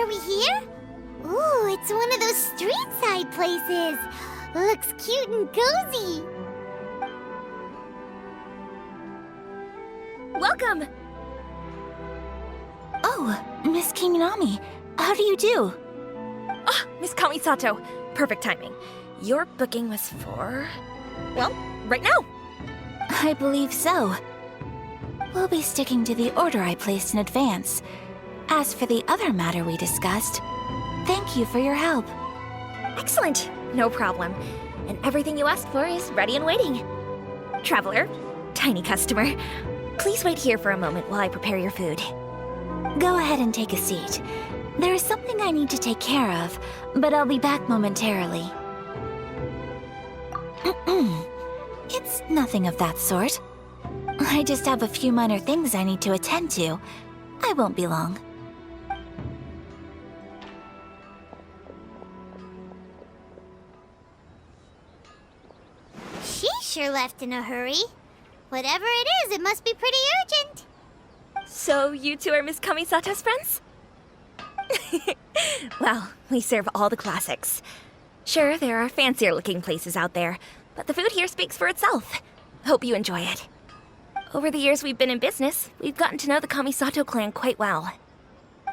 we here? Ooh, it's one of those street-side places. Looks cute and cozy. Welcome! Oh, Miss Kiminami, how do you do? Ah, Miss Kamisato, perfect timing. Your booking was for... well, right now. I believe so. We'll be sticking to the order I placed in advance. As for the other matter we discussed, thank you for your help. Excellent, no problem. And everything you asked for is ready and waiting. Traveler, tiny customer, please wait here for a moment while I prepare your food. Go ahead and take a seat. There is something I need to take care of, but I'll be back momentarily. It's nothing of that sort. I just have a few minor things I need to attend to. I won't be long. She sure left in a hurry. Whatever it is, it must be pretty urgent. So you two are Miss Kamisato's friends? Well, we serve all the classics. Sure, there are fancier looking places out there, but the food here speaks for itself. Hope you enjoy it. Over the years we've been in business, we've gotten to know the Kamisato clan quite well.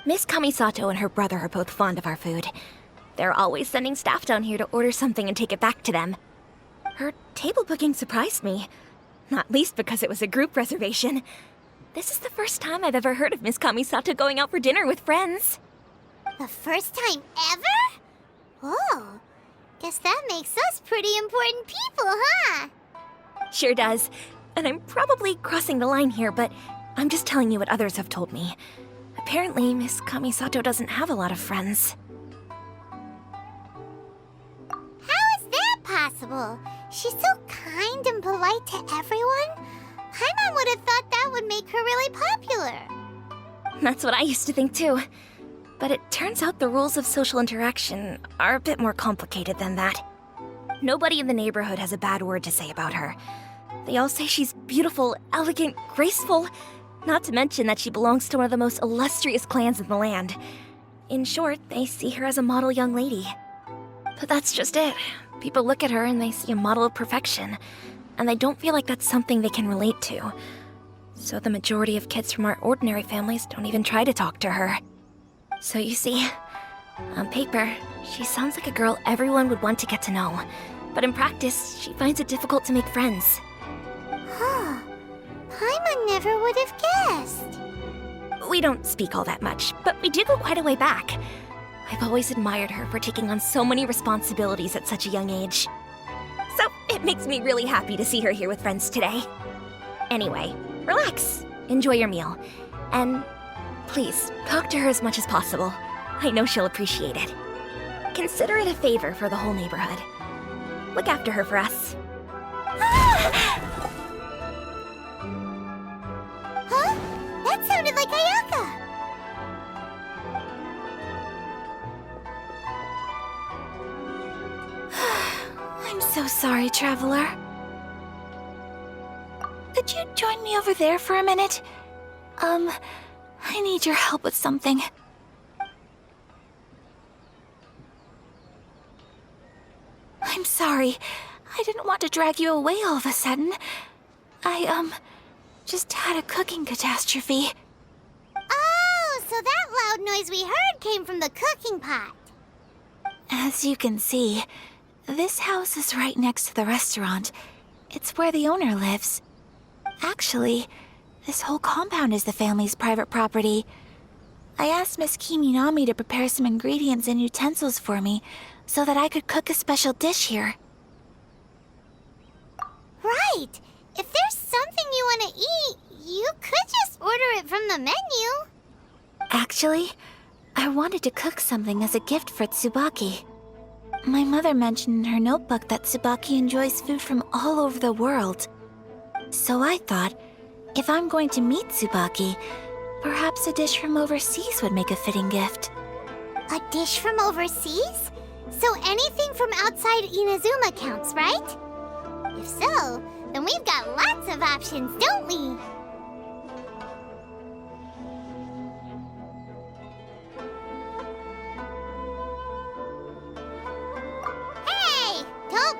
Miss Kamisato and her brother are both fond of our food. They're always sending staff down here to order something and take it back to them. Her table booking surprised me, not least because it was a group reservation. This is the first time I've ever heard of Miss Kamisato going out for dinner with friends. The first time ever? Oh, guess that makes us pretty important people, huh? Sure does. And I'm probably crossing the line here, but I'm just telling you what others have told me. Apparently, Miss Kamisato doesn't have a lot of friends. How is that possible? She's so kind and polite to everyone. Paimon would have thought that would make her really popular. That's what I used to think too. But it turns out the rules of social interaction are a bit more complicated than that. Nobody in the neighborhood has a bad word to say about her. They all say she's beautiful, elegant, graceful, not to mention that she belongs to one of the most illustrious clans in the land. In short, they see her as a model young lady. But that's just it. People look at her and they see a model of perfection, and they don't feel like that's something they can relate to. So the majority of kids from our ordinary families don't even try to talk to her. So you see, on paper, she sounds like a girl everyone would want to get to know. But in practice, she finds it difficult to make friends. Huh. Paimon never would have guessed. We don't speak all that much, but we do go quite a way back. I've always admired her for taking on so many responsibilities at such a young age. So it makes me really happy to see her here with friends today. Anyway, relax, enjoy your meal, and please talk to her as much as possible. I know she'll appreciate it. Consider it a favor for the whole neighborhood. Look after her for us. Huh? That sounded like Ayaka! I'm so sorry, traveler. Could you join me over there for a minute? I need your help with something. I'm sorry. I didn't want to drag you away all of a sudden. I, just had a cooking catastrophe. Oh, so that loud noise we heard came from the cooking pot. As you can see, this house is right next to the restaurant. It's where the owner lives. Actually, this whole compound is the family's private property. I asked Miss Kiminami to prepare some ingredients and utensils for me so that I could cook a special dish here. Right. If there's something you want to eat, you could just order it from the menu. Actually, I wanted to cook something as a gift for Tsubaki. My mother mentioned in her notebook that Tsubaki enjoys food from all over the world. So I thought, if I'm going to meet Tsubaki, perhaps a dish from overseas would make a fitting gift. A dish from overseas? So anything from outside Inazuma counts, right? If so, then we've got lots of options, don't we?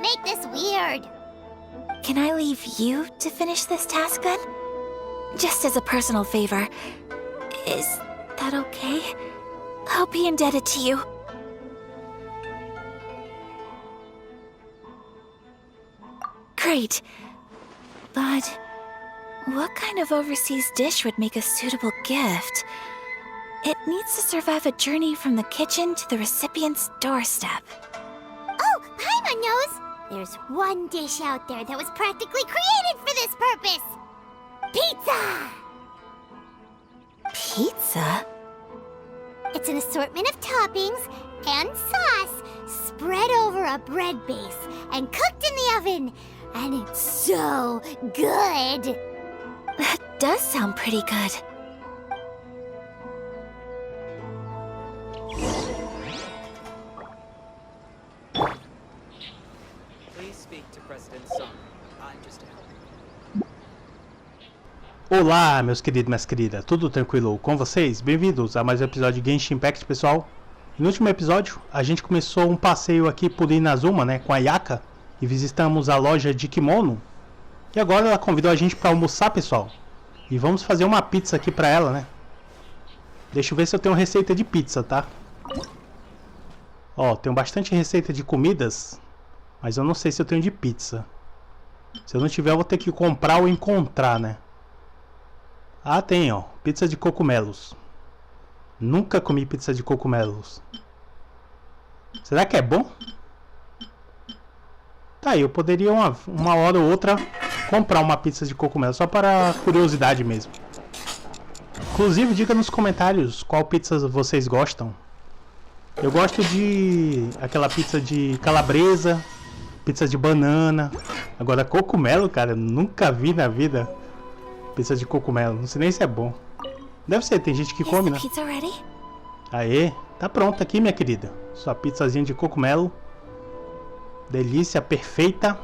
make this weird. Can I leave you to finish this task then? Just as a personal favor. Is that okay? I'll be indebted to you. Great. But what kind of overseas dish would make a suitable gift? It needs to survive a journey from the kitchen to the recipient's doorstep. Oh, Paimon knows! There's one dish out there that was practically created for this purpose! Pizza! Pizza? It's an assortment of toppings and sauce spread over a bread base and cooked in the oven. And it's so good! That does sound pretty good. Please speak to President Song. I'm just a helper. Olá, meus queridos e minhas queridas, tudo tranquilo com vocês? Bem-vindos a mais um episódio de Genshin Impact, pessoal. No último episódio, a gente começou um passeio aqui por Inazuma, né, com a Ayaka, e visitamos a loja de kimono. E agora ela convidou a gente para almoçar, pessoal. E vamos fazer uma pizza aqui para ela, né? Deixa eu ver se eu tenho receita de pizza, tá? Ó, tenho bastante receita de comidas, mas eu não sei se eu tenho de pizza. Se eu não tiver, eu vou ter que comprar ou encontrar, né? Ah, tem, ó. Pizza de cogumelos. Nunca comi pizza de cogumelos. Será que é bom? Tá, eu poderia uma hora ou outra comprar uma pizza de cogumelos, só para curiosidade mesmo. Inclusive, diga nos comentários qual pizza vocês gostam. Eu gosto de aquela pizza de calabresa, pizza de banana. Agora, cogumelo, cara, eu nunca vi na vida pizza de cogumelo. Não sei nem se é bom. Deve ser, tem gente que come, né? Pizza ready? Aê, tá pronta aqui, minha querida. Sua pizzazinha de cogumelo. Delícia, perfeita.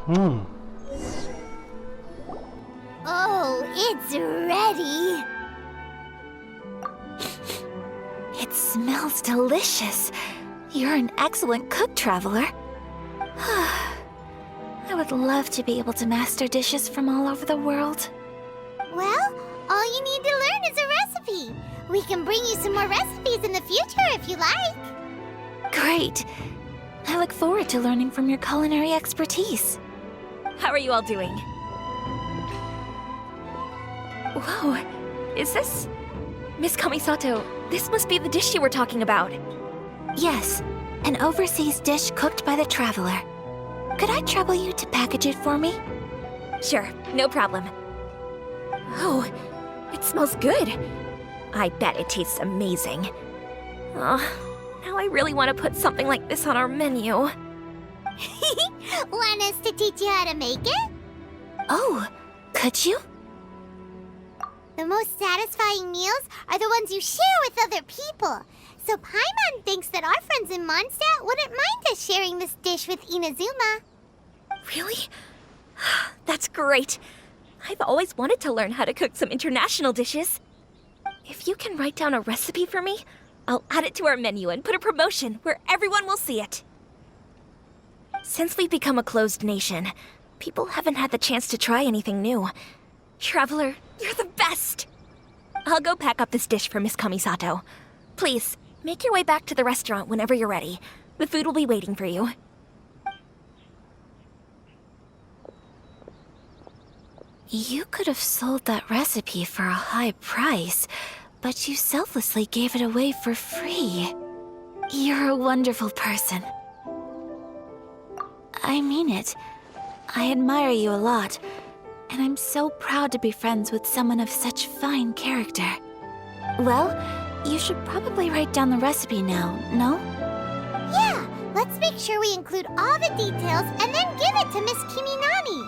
Oh, it's ready! It smells delicious. You're an excellent cook, traveler. I would love to be able to master dishes from all over the world. Well, all you need to learn is a recipe. We can bring you some more recipes in the future if you like. Great. I look forward to learning from your culinary expertise. How are you all doing? Whoa, is this... Miss Kamisato, this must be the dish you were talking about. Yes, an overseas dish cooked by the traveler. Could I trouble you to package it for me? Sure, no problem. Oh, it smells good. I bet it tastes amazing. Oh, now I really want to put something like this on our menu. Want us to teach you how to make it? Oh, could you? The most satisfying meals are the ones you share with other people. So Paimon thinks that our friends in Mondstadt wouldn't mind us sharing this dish with Inazuma. Really? That's great. I've always wanted to learn how to cook some international dishes. If you can write down a recipe for me, I'll add it to our menu and put a promotion where everyone will see it. Since we've become a closed nation, people haven't had the chance to try anything new. Traveler, you're the best! I'll go pack up this dish for Miss Kamisato. Please, make your way back to the restaurant whenever you're ready. The food will be waiting for you. You could have sold that recipe for a high price, but you selflessly gave it away for free. You're a wonderful person. I mean it. I admire you a lot, and I'm so proud to be friends with someone of such fine character. Well, you should probably write down the recipe now, no? Yeah, let's make sure we include all the details and then give it to Miss Kiminami.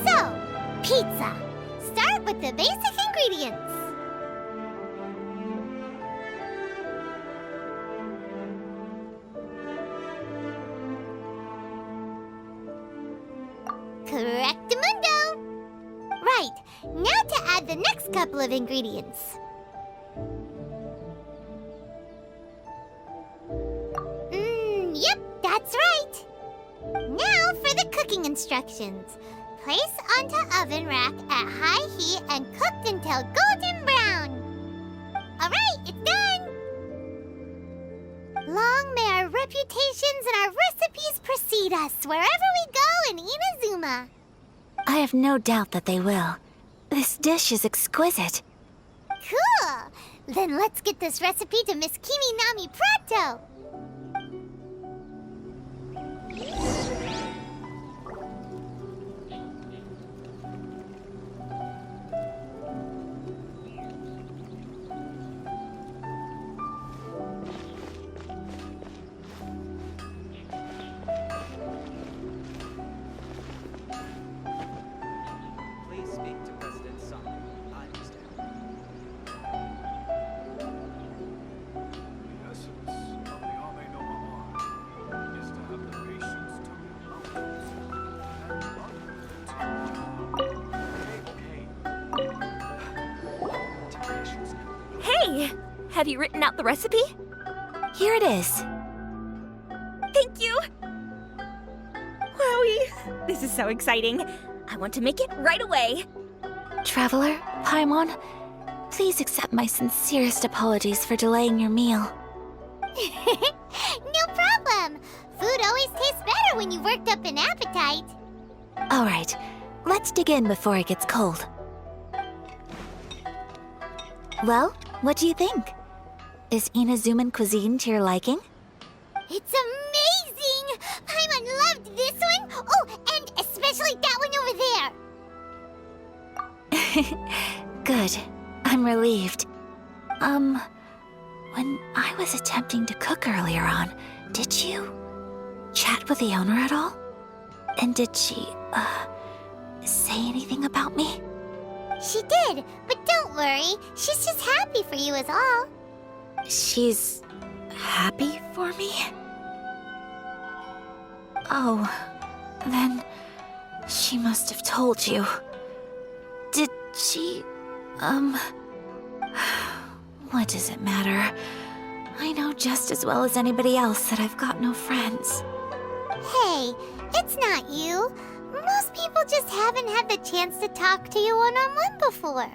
So, pizza. Start with the basic ingredients. Correctamundo! Right, now to add the next couple of ingredients. Yep, that's right. Now for cooking instructions. Place onto oven rack at high heat and cooked until golden brown. Alright, it's done! Long may our reputations and our recipes precede us wherever we go in Inazuma. I have no doubt that they will. This dish is exquisite. Cool! Then let's get this recipe to Miss Kiminami Prato. Please speak to President Sung. I'm just a helper. The essence of the Ame no Mama is to have the patience to be Hey! Have you written out the recipe? Here it is. Thank you! Wowie! This is so exciting. I want to make it right away. Traveler, Paimon, please accept my sincerest apologies for delaying your meal. No problem. Food always tastes better when you've worked up an appetite. All right, let's dig in before it gets cold. Well, what do you think? Is Inazuman cuisine to your liking? It's amazing! Paimon loved this one. Oh, and especially that one over there. Good. I'm relieved. When I was attempting to cook earlier on, did you chat with the owner at all? And did she, say anything about me? She did, but don't worry. She's just happy for you is all. She's happy for me? Oh, then she must have told you. Did she, what does it matter? I know just as well as anybody else that I've got no friends. Hey, it's not you. Most people just haven't had the chance to talk to you one-on-one before.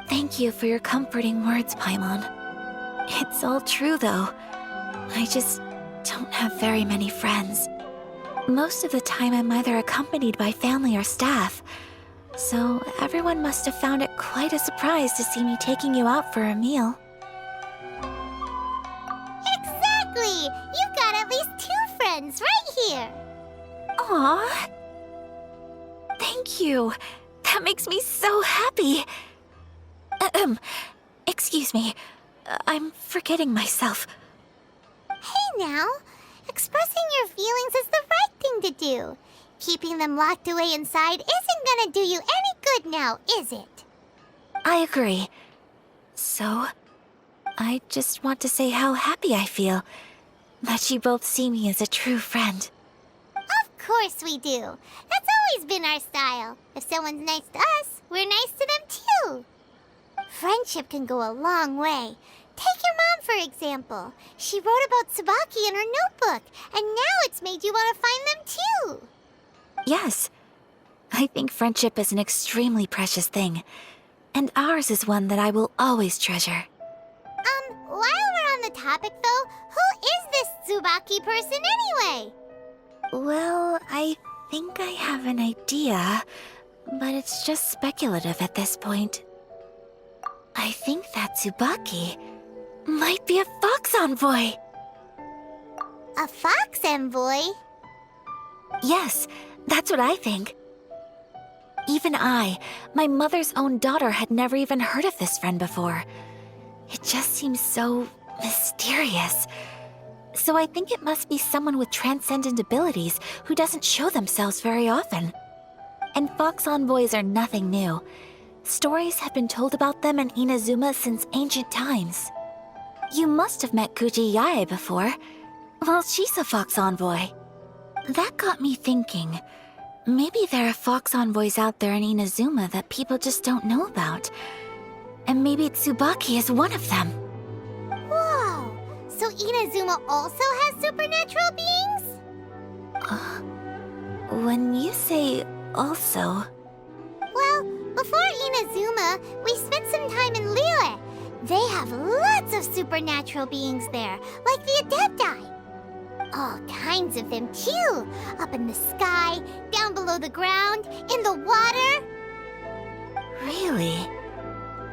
Thank you for your comforting words, Paimon. It's all true, though. I just don't have very many friends. Most of the time, I'm either accompanied by family or staff. So everyone must have found it quite a surprise to see me taking you out for a meal. Exactly! You've got at least 2 friends right here. Aww. Thank you. That makes me so happy. Excuse me. I'm forgetting myself. Hey now, expressing your feelings is the right thing to do. Keeping them locked away inside isn't gonna do you any good now, is it? I agree. So, I just want to say how happy I feel that you both see me as a true friend. Of course we do. That's always been our style. If someone's nice to us, we're nice to them too. Friendship can go a long way. Take your mom, for example. She wrote about Tsubaki in her notebook, and now it's made you want to find them too. Yes, I think friendship is an extremely precious thing, and ours is one that I will always treasure. While we're on the topic though, who is this Tsubaki person anyway? Well, I think I have an idea, but it's just speculative at this point. I think that Tsubaki might be a fox envoy. A fox envoy? Yes, that's what I think. Even I, my mother's own daughter, had never even heard of this friend before. It just seems so mysterious. So I think it must be someone with transcendent abilities who doesn't show themselves very often. And fox envoys are nothing new. Stories have been told about them in Inazuma since ancient times. You must have met Kuji Yae before. Well, she's a fox envoy. That got me thinking. Maybe there are fox envoys out there in Inazuma that people just don't know about. And maybe Tsubaki is one of them. Whoa! So Inazuma also has supernatural beings? When you say also... Well, before Inazuma, we spent some time in Liyue. They have lots of supernatural beings there, like the Adepti. All kinds of them, too. Up in the sky, down below the ground, in the water. Really?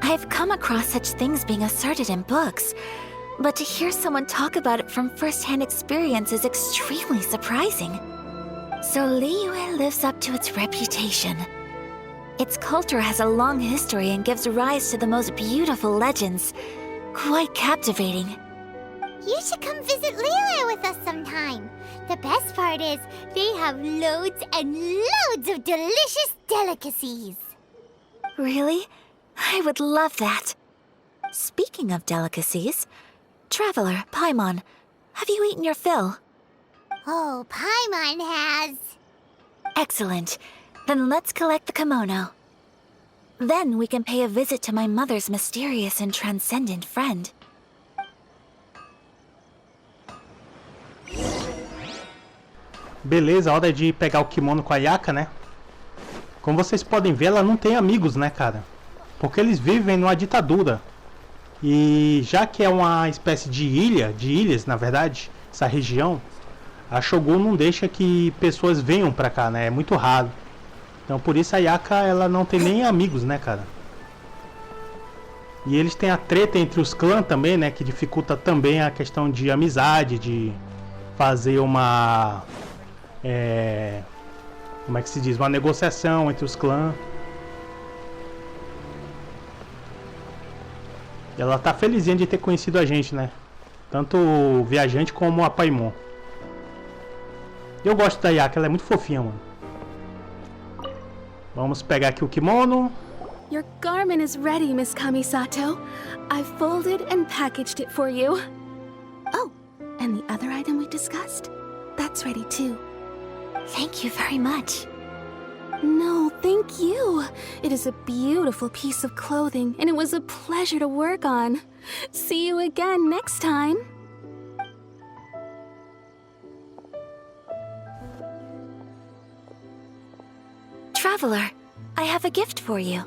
I've come across such things being asserted in books, but to hear someone talk about it from first-hand experience is extremely surprising. So Liyue lives up to its reputation. Its culture has a long history and gives rise to the most beautiful legends. Quite captivating. You should come visit Liyue with us sometime. The best part is, they have loads and loads of delicious delicacies. Really? I would love that. Speaking of delicacies, Traveler, Paimon, have you eaten your fill? Oh, Paimon has. Excellent. Then let's collect the kimono. Then we can pay a visit to my mother's mysterious and transcendent friend. Beleza, hora de pegar o kimono com a Ayaka, né? Como vocês podem ver, ela não tem amigos, né, cara? Porque eles vivem numa ditadura. E já que é uma espécie de ilhas, na verdade, essa região, a Shogun não deixa que pessoas venham pra cá, né? É muito raro. Então por isso a Ayaka, ela não tem nem amigos, né, cara? E eles têm a treta entre os clãs também, né? Que dificulta também a questão de amizade, de fazer uma... como é que se diz? Uma negociação entre os clãs. E ela tá felizinha de ter conhecido a gente, né? Tanto o viajante como a Paimon. Eu gosto da Ayaka, ela é muito fofinha, mano. Vamos pegar aqui o kimono. Your garment is ready, Miss Kamisato. I've folded and packaged it for you. Oh, and the other item we discussed? That's ready too. Thank you very much. No, thank you. It is a beautiful piece of clothing, and it was a pleasure to work on. See you again next time. Traveler, I have a gift for you.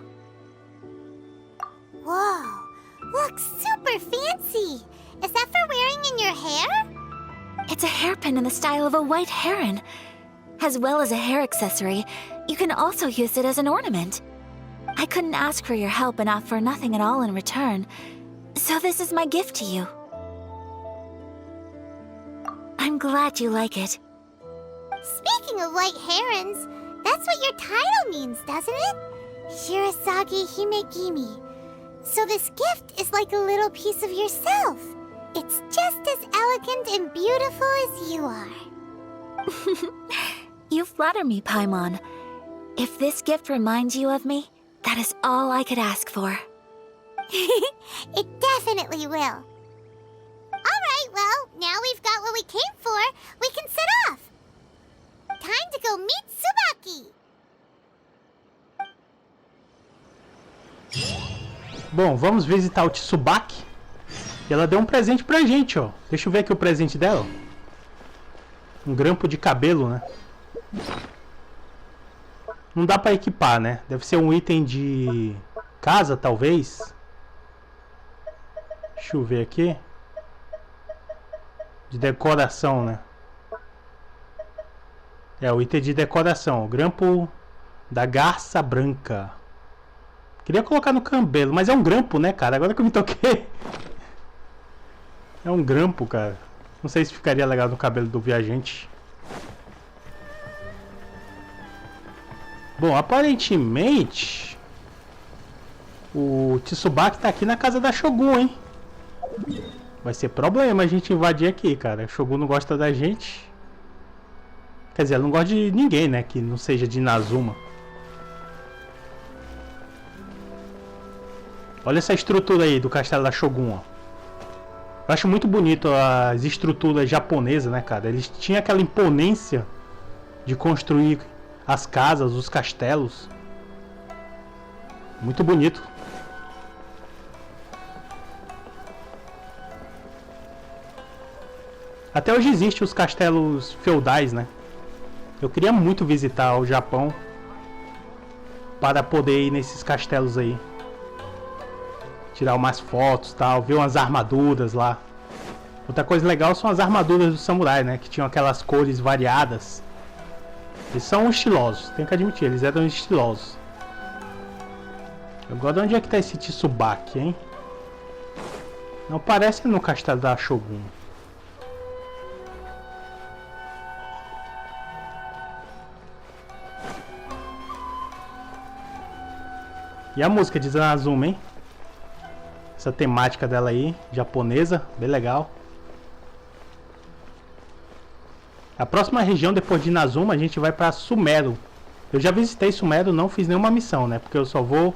Whoa, looks super fancy. Is that for wearing in your hair? It's a hairpin in the style of a white heron. As well as a hair accessory, you can also use it as an ornament. I couldn't ask for your help and offer nothing at all in return, so this is my gift to you. I'm glad you like it. Speaking of white herons, that's what your title means, doesn't it? Shirasagi Himegimi. So this gift is like a little piece of yourself. It's just as elegant and beautiful as you are. You flatter me, Paimon. If this gift reminds you of me, that is all I could ask for. It definitely will. Alright, well, now we've got what we came for, we can set off. Time to go meet Tsubaki. Bom, vamos visitar o Tsubaki. E ela deu um presente pra gente, ó. Deixa eu ver aqui o presente dela. Um grampo de cabelo, né? Não dá pra equipar, né? Deve ser um item de casa, talvez. Deixa eu ver aqui. De decoração, né? É, o item de decoração. O grampo da garça branca. Queria colocar no cabelo, mas é um grampo, né, cara? Agora que eu me toquei. É um grampo, cara. Não sei se ficaria legal no cabelo do viajante. Bom, aparentemente o Tsubaki tá aqui na casa da Shogun, hein? Vai ser problema a gente invadir aqui, cara. A Shogun não gosta da gente. Quer dizer, ela não gosta de ninguém, né? Que não seja de Inazuma. Olha essa estrutura aí do castelo da Shogun, ó. Eu acho muito bonito as estruturas japonesas, né, cara? Eles tinham aquela imponência de construir as casas, os castelos. Muito bonito. Até hoje existem os castelos feudais, né? Eu queria muito visitar o Japão para poder ir nesses castelos aí. Tirar umas fotos e tal, ver umas armaduras lá. Outra coisa legal são as armaduras do samurai, né? Que tinham aquelas cores variadas. Eles são estilosos, tem que admitir, eles eram estilosos. Agora onde é que tá esse Tsubaki, hein? Não parece no castelo da Shogun. E a música de Inazuma, hein? Essa temática dela aí, japonesa, bem legal. A próxima região depois de Inazuma a gente vai pra Sumero. Eu já visitei Sumero, não fiz nenhuma missão, né? Porque eu só vou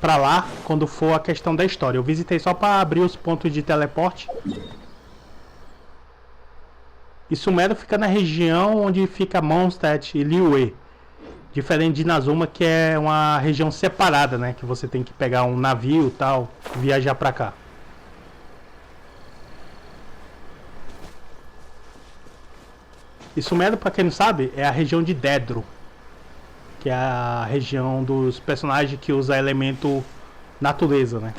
pra lá quando for a questão da história. Eu visitei só pra abrir os pontos de teleporte. E Sumero fica na região onde fica Mondstadt e Liyue. Diferente de Inazuma, que é uma região separada, né? Que você tem que pegar um navio e tal, viajar pra cá. E Sumero, pra quem não sabe, é a região de Dedro. Que é a região dos personagens que usa elemento natureza, né?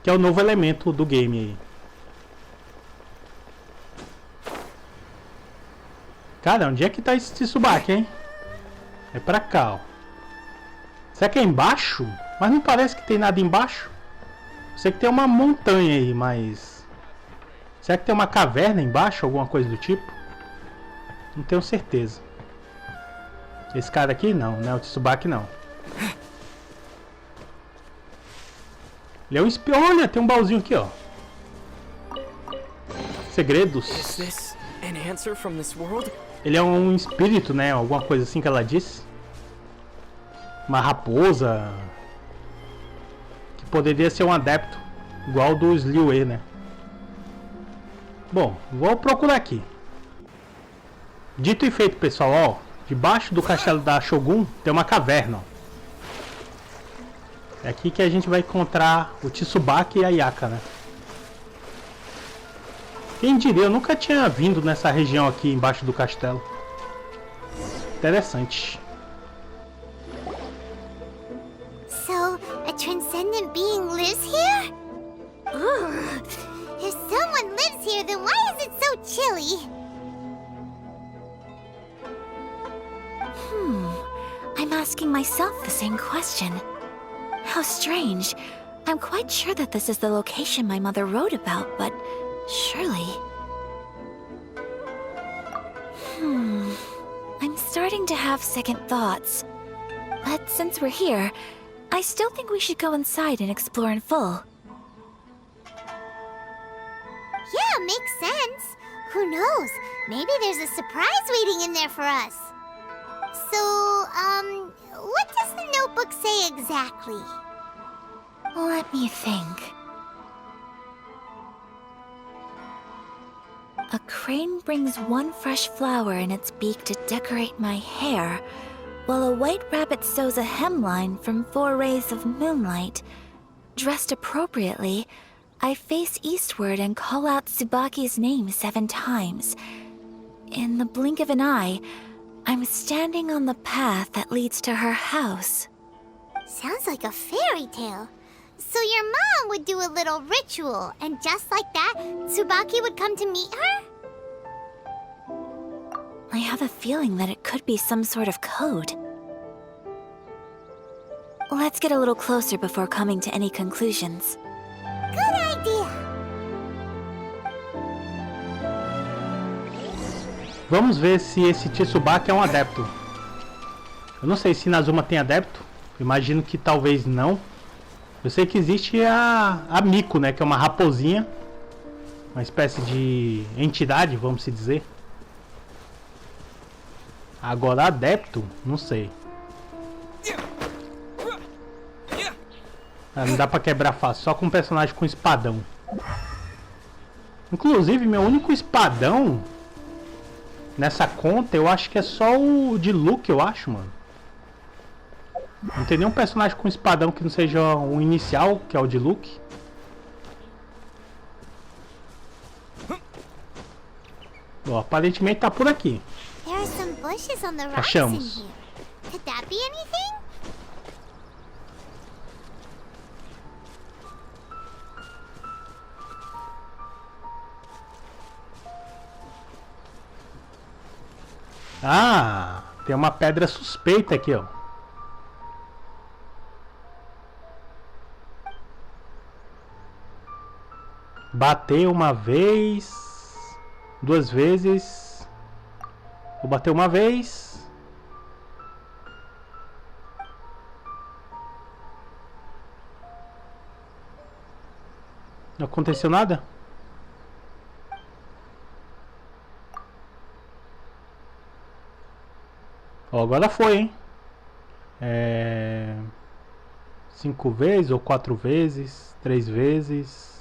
Que é o novo elemento do game aí. Cara, onde é que tá esse Tsubaki, hein? É pra cá, ó. Será que é embaixo? Mas não parece que tem nada embaixo. Sei que tem uma montanha aí, mas... será que tem uma caverna embaixo? Alguma coisa do tipo? Não tenho certeza. Esse cara aqui não, né? O Tsubaki não. Ele é um espião. Olha, tem um baúzinho aqui, ó. Segredos. Is this an answer from this world? Ele é um espírito, né? Alguma coisa assim que ela disse. Uma raposa. Que poderia ser um adepto. Igual dos Liyue, né? Bom, vou procurar aqui. Dito e feito, pessoal, ó. Debaixo do castelo da Shogun tem uma caverna, ó. É aqui que a gente vai encontrar o Tsubaki e a Ayaka, né? Quem diria, eu nunca tinha vindo nessa região aqui embaixo do castelo. Interessante. So, a transcendent being lives here? Ugh. If someone lives here, then why is it so chilly? I'm asking myself the same question. How strange. I'm quite sure that this is the location my mother wrote about, but surely... I'm starting to have second thoughts. But since we're here, I still think we should go inside and explore in full. Yeah, makes sense. Who knows? Maybe there's a surprise waiting in there for us. So, what does the notebook say exactly? Let me think. A crane brings one fresh flower in its beak to decorate my hair, while a white rabbit sews a hemline from 4 rays of moonlight. Dressed appropriately, I face eastward and call out Tsubaki's name 7 times. In the blink of an eye, I'm standing on the path that leads to her house. Sounds like a fairy tale. So your mom would do a little ritual, and just like that, Tsubaki would come to meet her? I have a feeling that it could be some sort of code. Let's get a little closer before coming to any conclusions. Good idea. Vamos ver se esse Tsubaki é um adepto. Eu não sei se Inazuma tem adepto. Imagino que talvez não. Eu sei que existe a Miko, né? Que é uma raposinha. Uma espécie de entidade, vamos se dizer. Agora adepto, não sei. Não dá pra quebrar fácil, só com um personagem com espadão. Inclusive, meu único espadão nessa conta, eu acho que é só o de Luke, eu acho, mano. Não tem nenhum personagem com espadão que não seja um inicial, que é o de Luke. Bom, aparentemente tá por aqui. There are some bushes on the rocks in Achamos. here. Could that be anything? Ah, tem uma pedra suspeita aqui, ó. Bater uma vez, 2 vezes. Vou bater uma vez. Não aconteceu nada? Ó, agora foi, hein? 5 vezes ou 4 vezes, 3 vezes.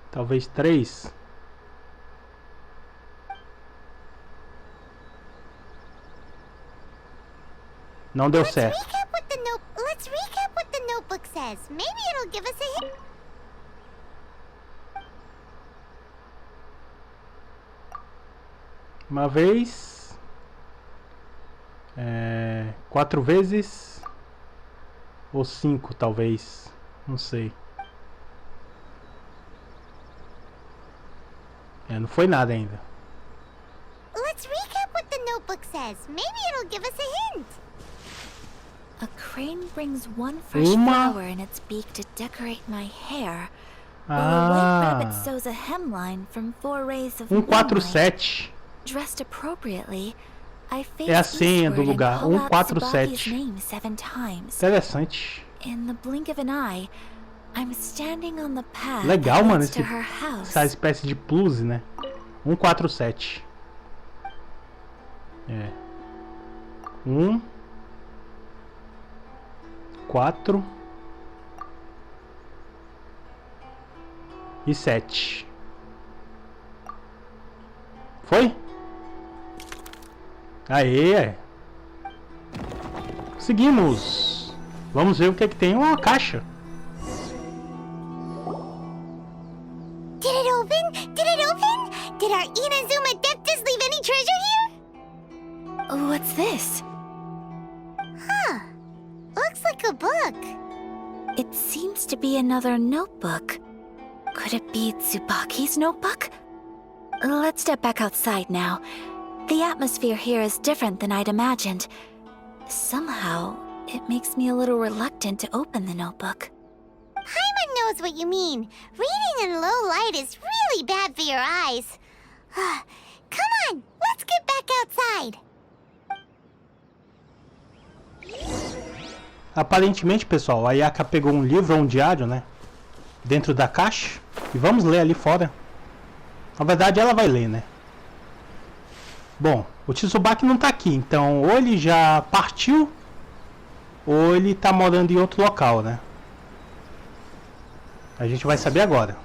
Talvez 3. Não deu certo. Let's recap what the notebook says. Maybe it'll give us a hint. Uma vez. 4 vezes. Ou 5, talvez. Não sei. Não foi nada ainda. Let's recap what the notebook says. Maybe it'll give us a hint. A crane brings one fresh Uma. flower in its beak to decorate my hair. Or a white rabbit sews a hemline from 4 rays of moonlight. 147. Dressed appropriately, I face É a senha do eastward and lugar. call out 147. Tsubaki's name 7 times. Interessante. In the blink of an eye, I'm standing on the path Legal, that mano, leads to her house. essa espécie de plus, né? 147. 1 4 e 7. Foi? Aê! Seguimos! Vamos ver o que é que tem. Uma caixa. Did it open? Did it open? Did our Inazuma Deptus leave any treasure here? What's this? Huh. Looks like a book. It seems to be another notebook. Could it be Tsubaki's notebook? Let's step back outside now. The atmosphere here is different than I'd imagined. Somehow, it makes me a little reluctant to open the notebook. Paimon knows what you mean. Reading in low light is really bad for your eyes. Come on, let's get back outside. Aparentemente, pessoal, a Ayaka pegou um livro ou um diário, né? Dentro da caixa. E vamos ler ali fora. Na verdade, ela vai ler, né? Bom, o Tsubaki não tá aqui. Então, ou ele já partiu, ou ele tá morando em outro local, né? A gente vai saber agora.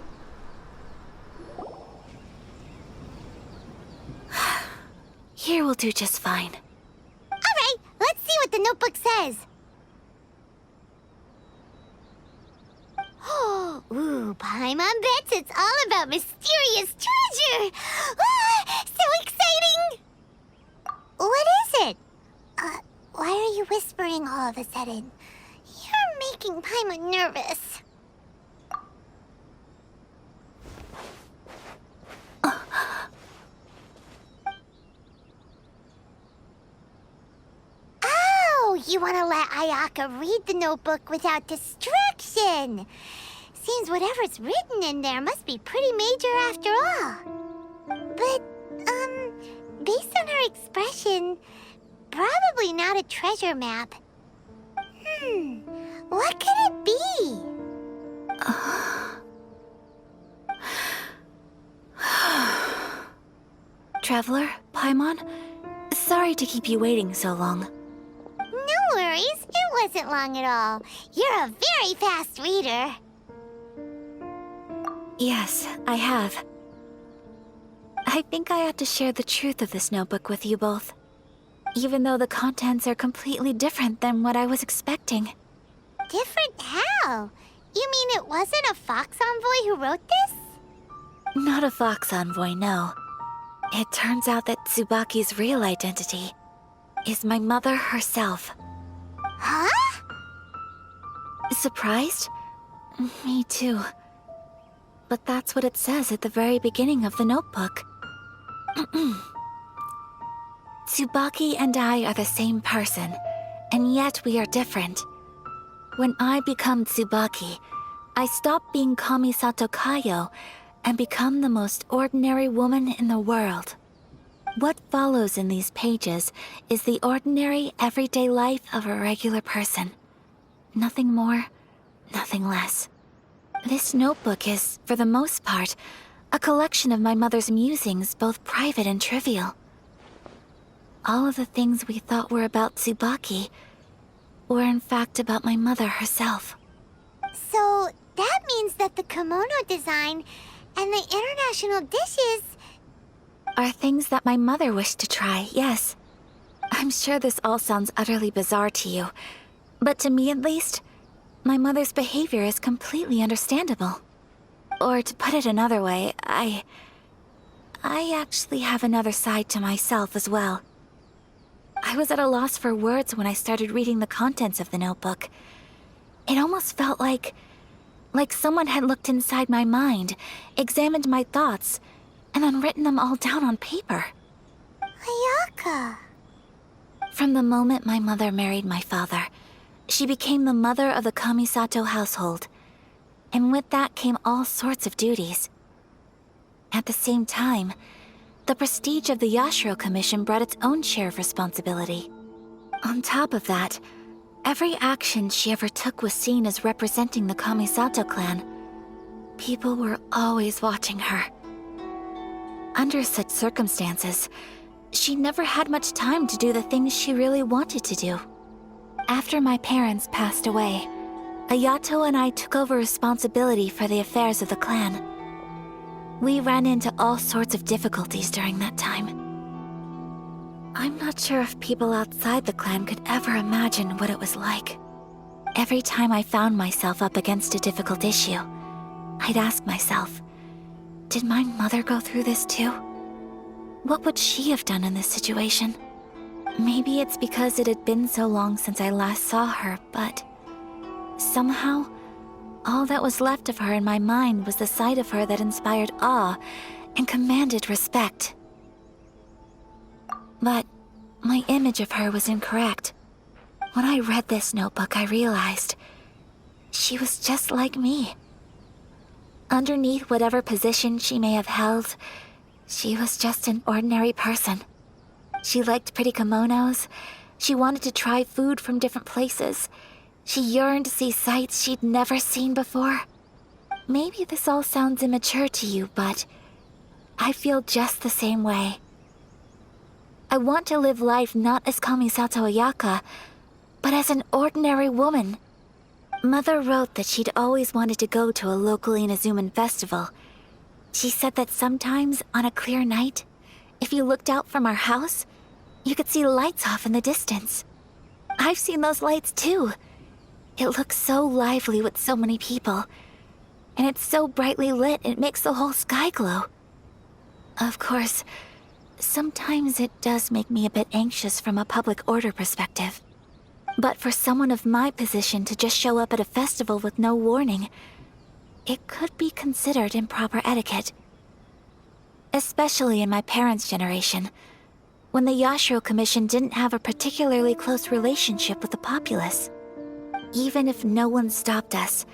Here will do just fine. All right, let's see what the notebook says. Ooh, Paimon bets it's all about mysterious treasure. So exciting! What is it? Why are you whispering all of a sudden? You're making Paimon nervous. Oh, you want to let Ayaka read the notebook without distraction. Seems whatever's written in there must be pretty major after all. But, based on her expression, probably not a treasure map. What could it be? Traveler, Paimon, sorry to keep you waiting so long. No worries, it wasn't long at all. You're a very fast reader. Yes, I have. I think I ought to share the truth of this notebook with you both. Even though the contents are completely different than what I was expecting. Different how? You mean it wasn't a fox envoy who wrote this? Not a Fox envoy, no. It turns out that Tsubaki's real identity is my mother herself. Huh? Surprised? Me too. But that's what it says at the very beginning of the notebook. Tsubaki and I are the same person, and yet we are different. When I become Tsubaki, I stop being Kamisato Kayo and become the most ordinary woman in the world. What follows in these pages is the ordinary, everyday life of a regular person. Nothing more, nothing less. This notebook is, for the most part, a collection of my mother's musings, both private and trivial. All of the things we thought were about Tsubaki were in fact about my mother herself. So that means that the kimono design and the international dishes... Are things that my mother wished to try, yes. I'm sure this all sounds utterly bizarre to you, but to me at least, my mother's behavior is completely understandable. Or to put it another way, I actually have another side to myself as well. I was at a loss for words when I started reading the contents of the notebook. It almost felt like someone had looked inside my mind, examined my thoughts, and then written them all down on paper. Ayaka. From the moment my mother married my father, she became the mother of the Kamisato household, and with that came all sorts of duties. At the same time, the prestige of the Yashiro Commission brought its own share of responsibility. On top of that, every action she ever took was seen as representing the Kamisato clan. People were always watching her. Under such circumstances, she never had much time to do the things she really wanted to do. After my parents passed away, Ayato and I took over responsibility for the affairs of the clan. We ran into all sorts of difficulties during that time. I'm not sure if people outside the clan could ever imagine what it was like. Every time I found myself up against a difficult issue, I'd ask myself, did my mother go through this too? What would she have done in this situation? Maybe it's because it had been so long since I last saw her, but somehow, all that was left of her in my mind was the sight of her that inspired awe and commanded respect. But my image of her was incorrect. When I read this notebook, I realized she was just like me. Underneath whatever position she may have held, she was just an ordinary person. She liked pretty kimonos. She wanted to try food from different places. She yearned to see sights she'd never seen before. Maybe this all sounds immature to you, but I feel just the same way. I want to live life not as Kamisato Ayaka, but as an ordinary woman. Mother wrote that she'd always wanted to go to a local Inazuman festival. She said that sometimes, on a clear night, if you looked out from our house, you could see lights off in the distance. I've seen those lights too. It looks so lively with so many people. And it's so brightly lit, it makes the whole sky glow. Of course, sometimes it does make me a bit anxious from a public order perspective. But for someone of my position to just show up at a festival with no warning, it could be considered improper etiquette. Especially in my parents' generation, when the Yashiro Commission didn't have a particularly close relationship with the populace. Even if no one stopped us,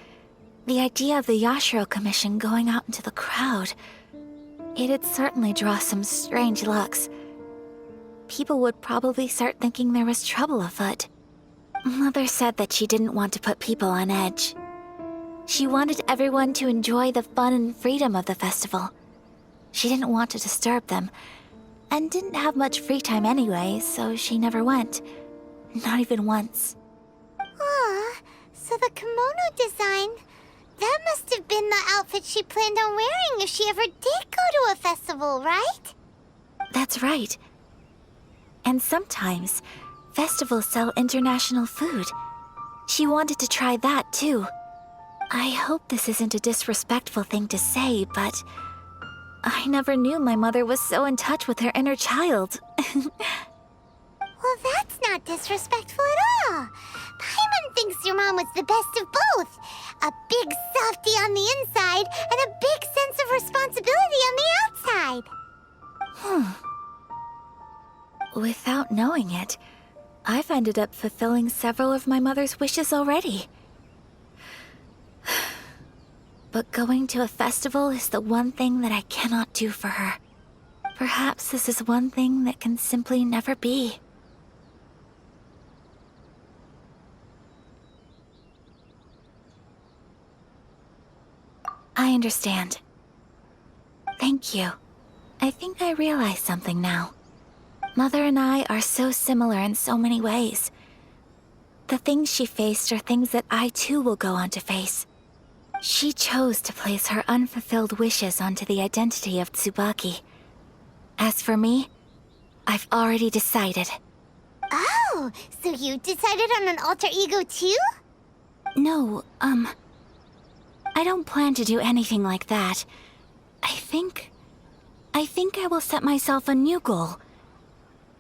the idea of the Yashiro Commission going out into the crowd, it'd certainly draw some strange looks. People would probably start thinking there was trouble afoot. Mother said that she didn't want to put people on edge. She wanted everyone to enjoy the fun and freedom of the festival. She didn't want to disturb them, and didn't have much free time anyway, so she never went. Not even once. Aw, so the kimono design, that must have been the outfit she planned on wearing if she ever did go to a festival, right? That's right. And sometimes, festivals sell international food. She wanted to try that too. I hope this isn't a disrespectful thing to say, but I never knew my mother was so in touch with her inner child. Well, that's not disrespectful at all. Paimon thinks your mom was the best of both. A big softie on the inside and a big sense of responsibility on the outside. Without knowing it, I've ended up fulfilling several of my mother's wishes already. But going to a festival is the one thing that I cannot do for her. Perhaps this is one thing that can simply never be. I understand. Thank you. I think I realize something now. Mother and I are so similar in so many ways. The things she faced are things that I too will go on to face. She chose to place her unfulfilled wishes onto the identity of Tsubaki. As for me, I've already decided. Oh, so you decided on an alter ego too? No, I don't plan to do anything like that. I think I will set myself a new goal.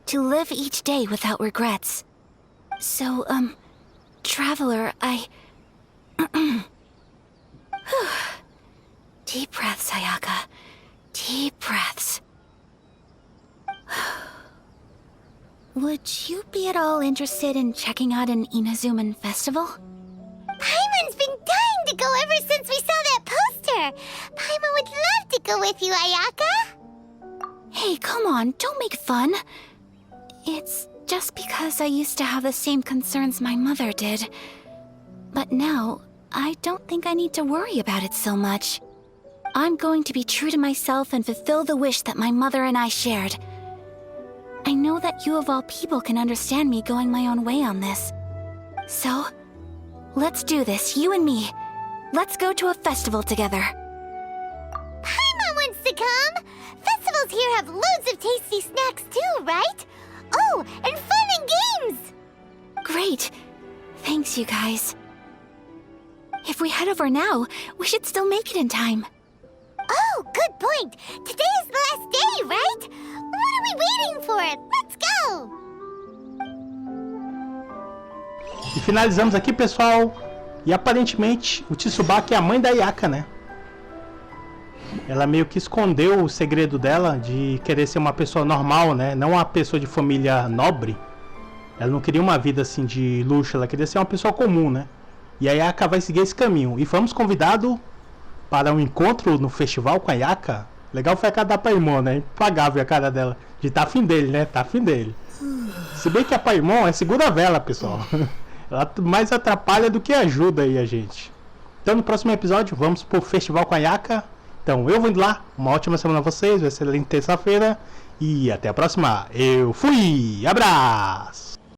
To live each day without regrets. So, Traveler, Deep breaths, Ayaka. Deep breaths. Would you be at all interested in checking out an Inazuman festival? Paimon's been dying to go ever since we saw that poster. Paimon would love to go with you, Ayaka. Hey, come on, don't make fun. It's just because I used to have the same concerns my mother did. But now, I don't think I need to worry about it so much. I'm going to be true to myself and fulfill the wish that my mother and I shared. I know that you of all people can understand me going my own way on this. So, let's do this, you and me. Let's go to a festival together. Paimon wants to come. Festivals here have loads of tasty snacks too, right? Oh, and fun and games! Great. Thanks, you guys. If we head over now, we should still make it in time. Oh, good point. Today is the last day, right? What are we waiting for? Let's go! E finalizamos aqui, pessoal. E aparentemente o Tsubaki é a mãe da Ayaka, né? Ela meio que escondeu o segredo dela de querer ser uma pessoa normal, né? Não uma pessoa de família nobre. Ela não queria uma vida assim de luxo, ela queria ser uma pessoa comum, né? E a Ayaka vai seguir esse caminho. E fomos convidados para um encontro no festival com a Ayaka. Legal foi a cara da Paimon, né? Impagável a cara dela. De tá afim dele, né? Tá afim dele. Se bem que a Paimon é segura vela, pessoal. Ela mais atrapalha do que ajuda aí a gente. Então no próximo episódio vamos pro festival com a Ayaka. Então eu vou indo lá. Uma ótima semana a vocês. Uma excelente terça-feira. E até a próxima. Eu fui! Abraço!